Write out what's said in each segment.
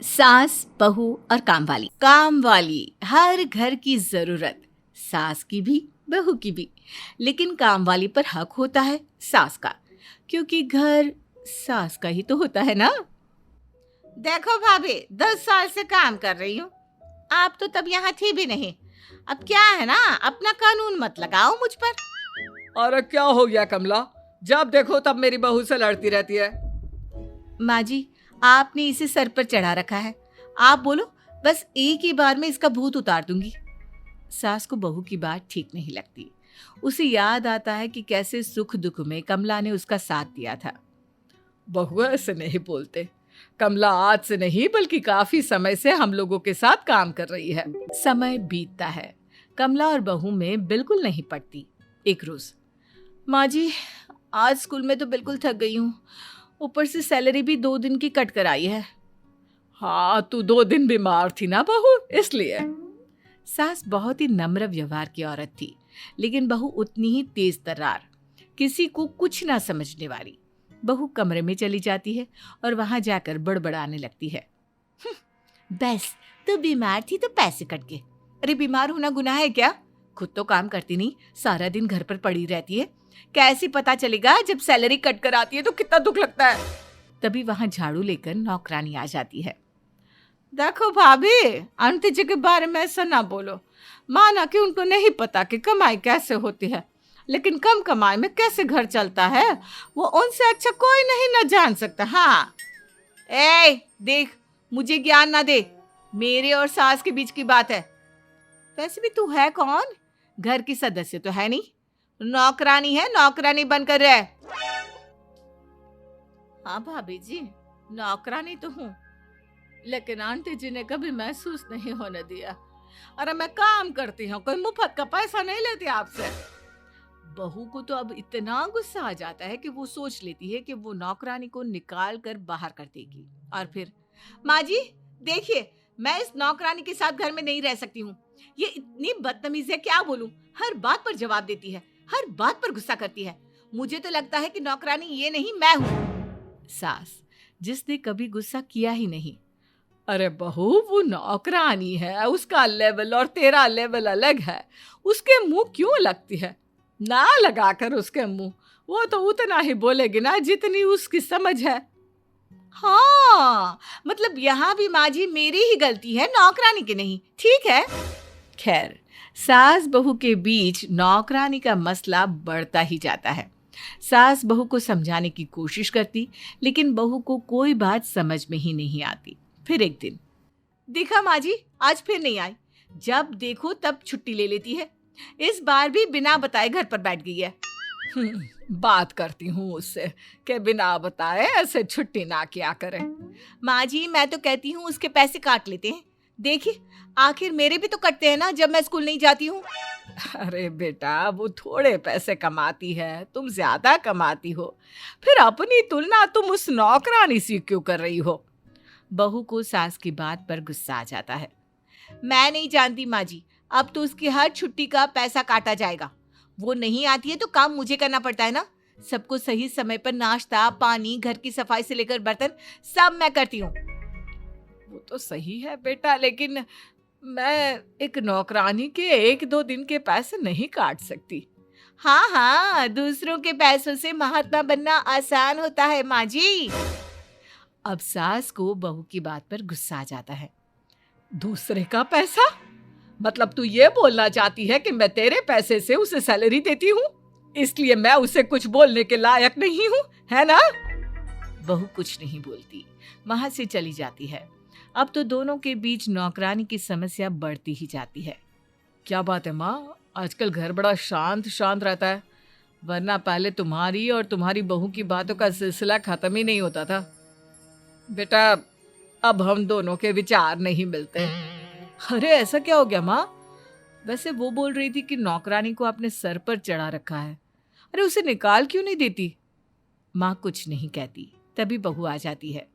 सास, बहू और काम वाली हर घर की जरूरत, सास की भी बहू की भी। लेकिन काम वाली पर हक होता है सास का, क्योंकि घर सास का ही तो होता है ना। देखो भाभी, 10 साल से काम कर रही हूँ। आप तो तब यहाँ थी भी नहीं। अब क्या है ना, अपना कानून मत लगाओ मुझ पर। अरे क्या हो गया कमला, जब देखो तब मेरी बहू से लड़ती रहती है। माँ जी, आपने इसे सर पर चढ़ा रखा है। आप बोलो, बस एक ही बार में इसका भूत उतार दूंगी। सास को बहू की बात ठीक नहीं लगती। उसे याद आता है कि कैसे सुख दुख में कमला ने उसका साथ दिया था। बहू ऐसे नहीं बोलते। कमला आज से नहीं बल्कि काफी समय से हम लोगों के साथ काम कर रही है। समय बीतता है, कमला और बहू में बिल्कुल नहीं पड़ती। एक रोज, माँ जी, आज स्कूल में तो बिल्कुल थक गई हूँ, ऊपर से सैलरी भी 2 दिन की कट कर आई है। हाँ, तू 2 दिन बीमार थी ना बहू, इसलिए। सास बहुत ही नम्र व्यवहार की औरत थी, लेकिन बहू उतनी ही तेज तर्रार, किसी को कुछ ना समझने वाली। बहू कमरे में चली जाती है और वहां जाकर बड़बड़ाने लगती है। बस, तो बीमार थी तो पैसे कट गए। अरे बीमार होना गुनाह है क्या? खुद तो काम करती नहीं, सारा दिन घर पर पड़ी रहती है। कैसे पता चलेगा जब सैलरी कट कर आती है तो कितना दुख लगता है। तभी वहां झाड़ू लेकर नौकरानी आ जाती है। देखो भाभी, आंटी जी के बारे में ऐसा ना बोलो। माना कि उनको नहीं पता कि कमाई कैसे होती है, लेकिन कम कमाई में कैसे घर चलता है वो उनसे अच्छा कोई नहीं ना जान सकता। हाँ, देख, मुझे ज्ञान ना दे। मेरे और सास के बीच की बात है। वैसे भी तू है कौन? घर की सदस्य तो है नहीं, नौकरानी है, नौकरानी बनकर रह। हाँ भाभी जी, नौकरानी तो हूँ, लेकिन आंटी जी ने कभी महसूस नहीं होने दिया। अरे मैं काम करती हूँ, कोई मुफ्त का पैसा नहीं लेती आपसे। बहू को तो अब इतना गुस्सा आ जाता है कि वो सोच लेती है कि वो नौकरानी को निकाल कर बाहर कर देगी। और फिर, माँ जी देखिए, मैं इस नौकरानी के साथ घर में नहीं रह सकती हूँ। ये इतनी बदतमीज है, क्या बोलूं। हर बात पर जवाब देती है, हर बात पर गुस्सा करती है। मुझे तो लगता है कि नौकरानी ये नहीं, मैं हूँ। सास, जिसने कभी गुस्सा किया ही नहीं। अरे बहू, वो नौकरानी है, उसका लेवल और तेरा लेवल अलग है। उसके मुंह क्यों लगती है? ना लगाकर उसके मुंह, वो तो उतना ही बोलेगी ना जितनी उसकी समझ है। हाँ, मतलब यहाँ भी माँ जी मेरी ही गलती है, नौकरानी की नहीं। ठीक है। खैर, सास बहू के बीच नौकरानी का मसला बढ़ता ही जाता है। सास बहू को समझाने की कोशिश करती, लेकिन बहू को कोई बात समझ में ही नहीं आती। फिर एक दिन, देखा माँ जी, आज फिर नहीं आई। जब देखो तब छुट्टी ले लेती है। इस बार भी बिना बताए घर पर बैठ गई है। बात करती हूँ उससे कि बिना बताए ऐसे छुट्टी ना किया करे। माँ जी, मैं तो कहती हूँ उसके पैसे काट लेते हैं। देखिए, आखिर मेरे भी तो कटते हैं ना जब मैं स्कूल नहीं जाती हूँ। अरे बेटा, वो थोड़े पैसे कमाती है, तुम ज्यादा कमाती हो। फिर अपनी तुलना तुम उस नौकरानी से क्यों कर रही हो? बहू को सास की बात पर गुस्सा आ जाता है। मैं नहीं जानती माँ जी, अब तो उसकी हर छुट्टी का पैसा काटा जाएगा। वो नहीं आती है तो काम मुझे करना पड़ता है ना। सबको सही समय पर नाश्ता पानी, घर की सफाई से लेकर बर्तन, सब मैं करती हूँ। वो तो सही है बेटा, लेकिन मैं एक नौकरानी के 1-2 दिन के पैसे नहीं काट सकती। हाँ हाँ, दूसरों के पैसों से महात्मा बनना आसान होता है माँ जी। अब सास को बहू की बात पर गुस्सा आ जाता है। दूसरे का पैसा? मतलब तू ये बोलना चाहती है कि मैं तेरे पैसे से उसे सैलरी देती हूँ, इसलिए मैं उसे कुछ बोलने के लायक नहीं हूँ, है ना? बहू कुछ नहीं बोलती, वहां से चली जाती है। अब तो दोनों के बीच नौकरानी की समस्या बढ़ती ही जाती है। क्या बात है माँ, आजकल घर बड़ा शांत शांत रहता है, वरना पहले तुम्हारी और तुम्हारी बहू की बातों का सिलसिला खत्म ही नहीं होता था। बेटा, अब हम दोनों के विचार नहीं मिलते। अरे ऐसा क्या हो गया माँ? वैसे वो बोल रही थी कि नौकरानी को अपने सर पर चढ़ा रखा है। अरे उसे निकाल क्यों नहीं देती? माँ कुछ नहीं कहती। तभी बहू आ जाती है।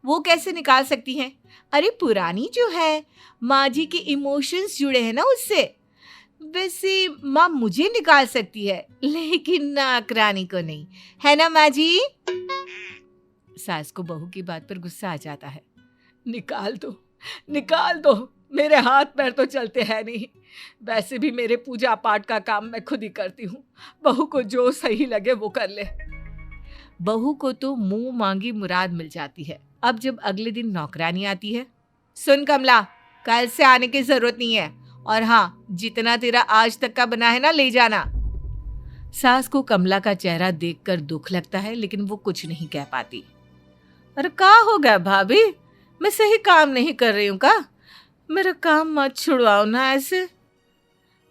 वो कैसे निकाल सकती हैं? अरे पुरानी जो है, माँ जी के इमोशंस जुड़े हैं ना उससे। वैसे माँ मुझे निकाल सकती है, लेकिन नौकरानी को नहीं, है ना माँ जी? सास को बहू की बात पर गुस्सा आ जाता है। निकाल दो, मेरे हाथ पैर तो चलते हैं नहीं। वैसे भी मेरे पूजा पाठ का काम मैं खुद ही करती हूँ, बहू को जो सही लगे वो कर ले। बहू को तो मुंह मांगी मुराद मिल जाती है। अब जब अगले दिन नौकरानी आती है, सुन कमला, कल से आने की जरूरत नहीं है, और हाँ, जितना तेरा आज तक का बना है ना, ले जाना। सास को कमला का चेहरा देखकर दुख लगता है, लेकिन वो कुछ नहीं कह पाती। अरे का हो गया भाभी, मैं सही काम नहीं कर रही हूँ का? मेरा काम मत छुड़वाओ ना ऐसे।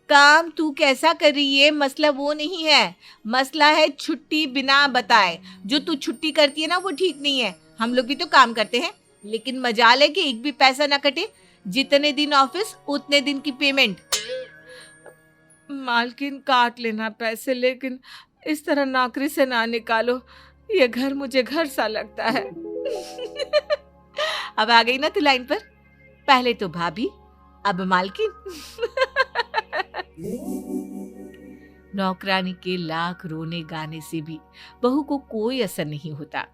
काम तू कैसा कर रही है, मसला वो नहीं है। मसला है छुट्टी बिना बताए। जो तू छुट्टी करती है ना, वो ठीक नहीं है। हम लोग भी तो काम करते हैं, लेकिन मजाल है कि एक भी पैसा ना कटे। जितने दिन ऑफिस उतने दिन की पेमेंट। मालकिन काट लेना पैसे, लेकिन इस तरह नौकरी से ना निकालो। ये घर मुझे घर सा लगता है। अब आ गई ना तू लाइन पर। पहले तो भाभी, अब मालकिन। नौकरानी के लाख रोने गाने से भी बहू को कोई असर नहीं होता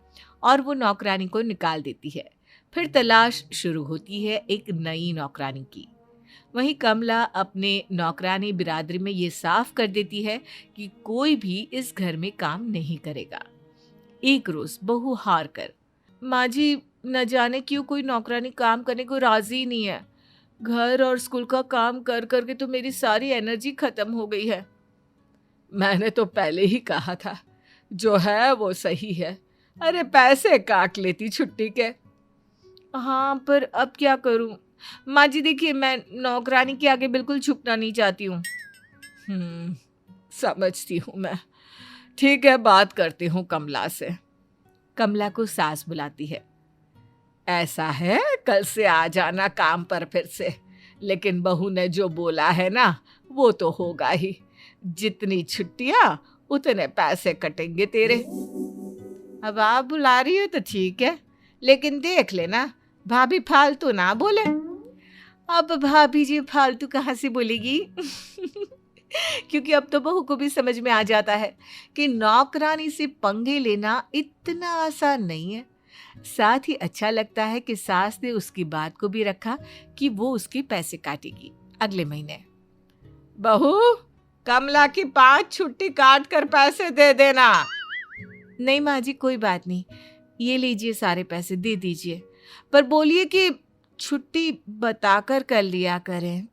और वो नौकरानी को निकाल देती है। फिर तलाश शुरू होती है एक नई नौकरानी की। वहीं कमला अपने नौकरानी बिरादरी में ये साफ कर देती है कि कोई भी इस घर में काम नहीं करेगा। एक रोज बहू हार कर, माँ जी, न जाने क्यों कोई नौकरानी काम करने को राजी नहीं है। घर और स्कूल का काम कर करके तो मेरी सारी एनर्जी खत्म हो गई है। मैंने तो पहले ही कहा था, जो है वो सही है। अरे पैसे काट लेती छुट्टी के। हाँ, पर अब क्या करूं? माँ जी देखिए, मैं नौकरानी के आगे बिल्कुल झुकना नहीं चाहती हूँ। समझती हूँ मैं। ठीक है, बात करती हूँ कमला से। कमला को सास बुलाती है। ऐसा है, कल से आ जाना काम पर फिर से। लेकिन बहू ने जो बोला है ना, वो तो होगा ही। जितनी छुट्टियां उतने पैसे कटेंगे तेरे। अब आप बुला रही हो तो ठीक है, लेकिन देख लेना भाभी फालतू ना बोले। अब भाभी जी फालतू कहाँ से बोलेगी? क्योंकि अब तो बहू को भी समझ में आ जाता है कि नौकरानी से पंगे लेना इतना आसान नहीं है। साथ ही अच्छा लगता है कि सास ने उसकी बात को भी रखा कि वो उसके पैसे काटेगी अगले महीने। बहू, कमला की 5 छुट्टी काट कर पैसे दे देना। नहीं माँ जी, कोई बात नहीं, ये लीजिए, सारे पैसे दे दीजिए। पर बोलिए कि छुट्टी बताकर कर लिया करें।